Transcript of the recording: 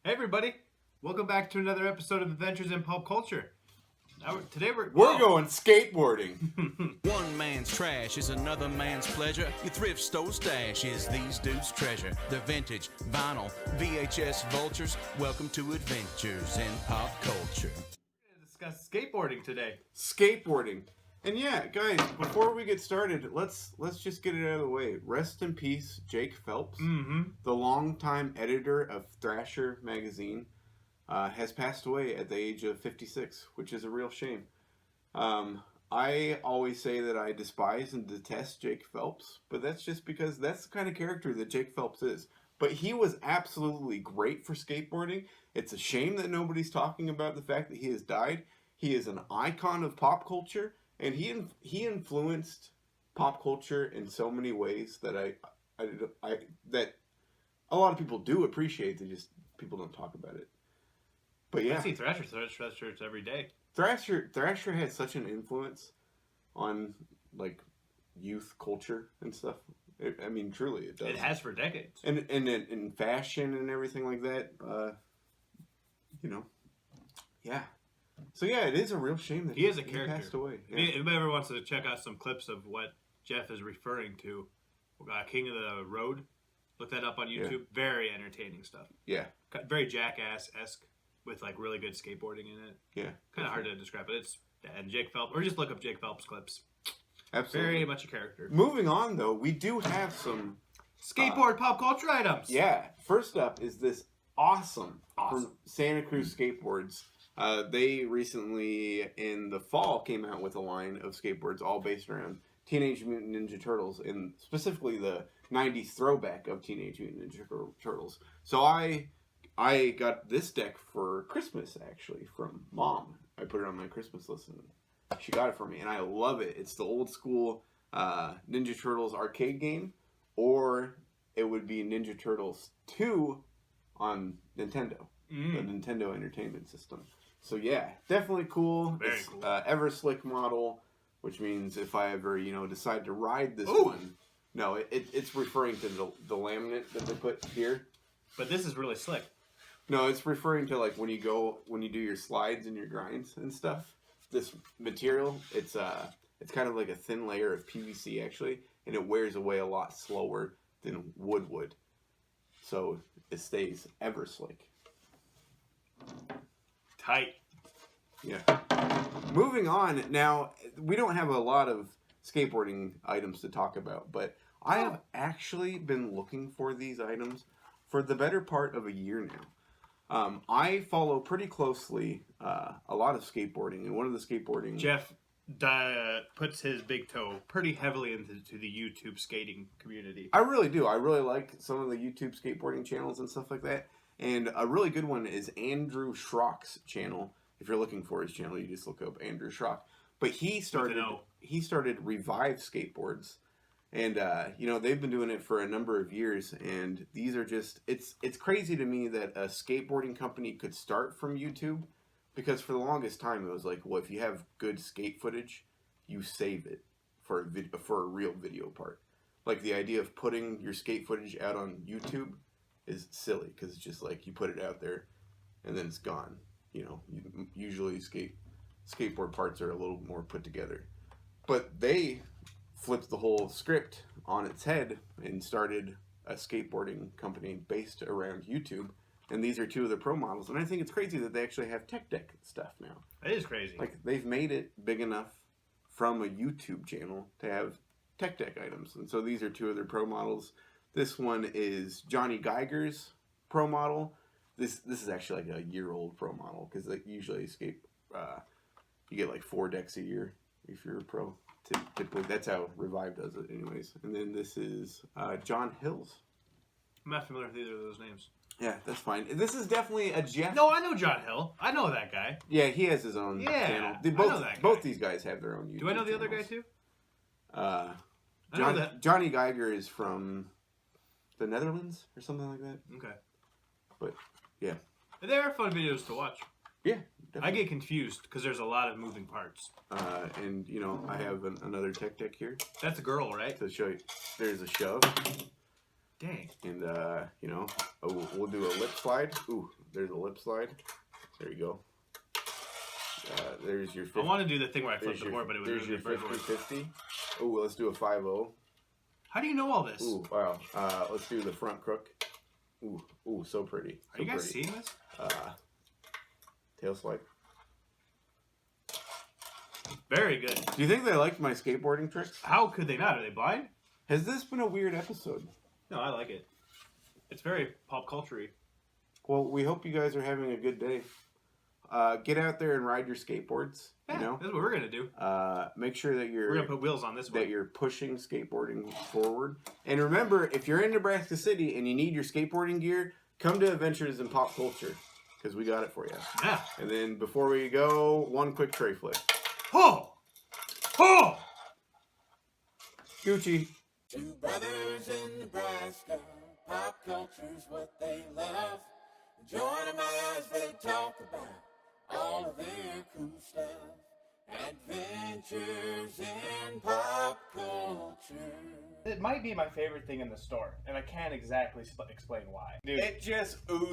Hey everybody, welcome back to another episode of Adventures in Pop Culture. Today we're going skateboarding. One man's trash is another man's pleasure. Your thrift store stash is these dudes' treasure. The vintage, vinyl, VHS vultures. Welcome to Adventures in Pop Culture. We're going to discuss skateboarding today. Skateboarding. And yeah, guys, before we get started, let's just get it out of the way. Rest in peace, Jake Phelps, the longtime editor of Thrasher magazine, has passed away at the age of 56, which is a real shame. I always say that I despise and detest Jake Phelps, but that's just because that's the kind of character that Jake Phelps is. But he was absolutely great for skateboarding. It's a shame that nobody's talking about the fact that he has died. He is an icon of pop culture. And he influenced pop culture in so many ways that that a lot of people do appreciate. They just people don't talk about it. But yeah, I see Thrasher shirts every day. Thrasher had such an influence on like youth culture and stuff. I mean, truly, it does. It has for decades. And in fashion and everything like that. Yeah. So yeah, it is a real shame that he is a character. Passed away. Yeah. If anybody ever wants to check out some clips of what Jeff is referring to, King of the Road, look that up on YouTube. Yeah. Very entertaining stuff. Yeah. Very Jackass-esque with like really good skateboarding in it. Yeah. Kind of hard to describe, but it's and Jake Phelps, or just look up Jake Phelps clips. Absolutely. Very much a character. Moving on though, we do have some skateboard pop culture items. Yeah. First up is this awesome. From Santa Cruz Skateboards. They recently, in the fall, came out with a line of skateboards all based around Teenage Mutant Ninja Turtles, and specifically the 90s throwback of Teenage Mutant Ninja Turtles. So I got this deck for Christmas, actually, from Mom. I put it on my Christmas list, and she got it for me, and I love it. It's the old school Ninja Turtles arcade game, or it would be Ninja Turtles 2 on Nintendo, the Nintendo Entertainment System. So yeah, definitely cool. Very cool. Ever slick model, which means if I ever decide to ride this one, no, it's referring to the laminate that they put here. But this is really slick. No, it's referring to like when you do your slides and your grinds and stuff. This material, it's kind of like a thin layer of PVC actually, and it wears away a lot slower than wood would. So it stays ever slick. Tight. Yeah. Moving on. Now, we don't have a lot of skateboarding items to talk about, but I have actually been looking for these items for the better part of a year now. I follow pretty closely a lot of skateboarding, and one of the skateboarding... Jeff puts his big toe pretty heavily into the YouTube skating community. I really do. I really like some of the YouTube skateboarding channels and stuff like that. And a really good one is Andrew Schrock's channel. If you're looking for his channel, you just look up Andrew Schrock. But he started Revive Skateboards, and they've been doing it for a number of years. And these are just it's crazy to me that a skateboarding company could start from YouTube, because for the longest time it was like, well, if you have good skate footage, you save it for a real video part. Like the idea of putting your skate footage out on YouTube is silly, because it's just like you put it out there and then it's gone. Usually skateboard parts are a little more put together. But they flipped the whole script on its head and started a skateboarding company based around YouTube. And these are two of the pro models. And I think it's crazy that they actually have tech deck stuff now. It is crazy. Like, they've made it big enough from a YouTube channel to have tech deck items. And so these are two of their pro models. This one is Johnny Geiger's pro model. This is actually like a year-old pro model, because like usually you get like 4 decks a year if you're a pro. Typically, that's how Revive does it anyways. And then this is John Hill's. I'm not familiar with either of those names. Yeah, that's fine. This is definitely a Jeff. No, I know John Hill. I know that guy. Yeah, he has his own channel. I know that guy. Both these guys have their own YouTube Do I know the other guy channels. too? Johnny Geiger is from the Netherlands or something like that. Okay. But, yeah. They are fun videos to watch. Yeah, definitely. I get confused because there's a lot of moving parts. And, I have another tech deck here. That's a girl, right? To show you. There's a shove. Dang. And, we'll do a lip slide. Ooh, There's a lip slide. There you go. There's your 50. I want to do the thing where I flipped the board, but it was there's really your 50-50. Ooh, let's do a 5-0. How do you know all this? Ooh, wow. Let's do the front crook. Ooh, so pretty. Are you guys seeing this? Tail swipe. Very good. Do you think they liked my skateboarding tricks? How could they not? Are they blind? Has this been a weird episode? No, I like it. It's very pop culture-y. Well, we hope you guys are having a good day. Get out there and ride your skateboards. Yeah, you know, that's what we're gonna do. Make sure that We're gonna put wheels on this one. That you're pushing skateboarding forward. And remember, if you're in Nebraska City and you need your skateboarding gear, come to Adventures in Pop Culture because we got it for you. Yeah. And then before we go, one quick tray flip. Oh! Oh! Gucci. Two brothers in Nebraska, pop culture's what they love. Join them as they talk about all of their cool stuff. Adventures in pop culture. It might be my favorite thing in the store, and I can't exactly explain why. Dude, It just oozes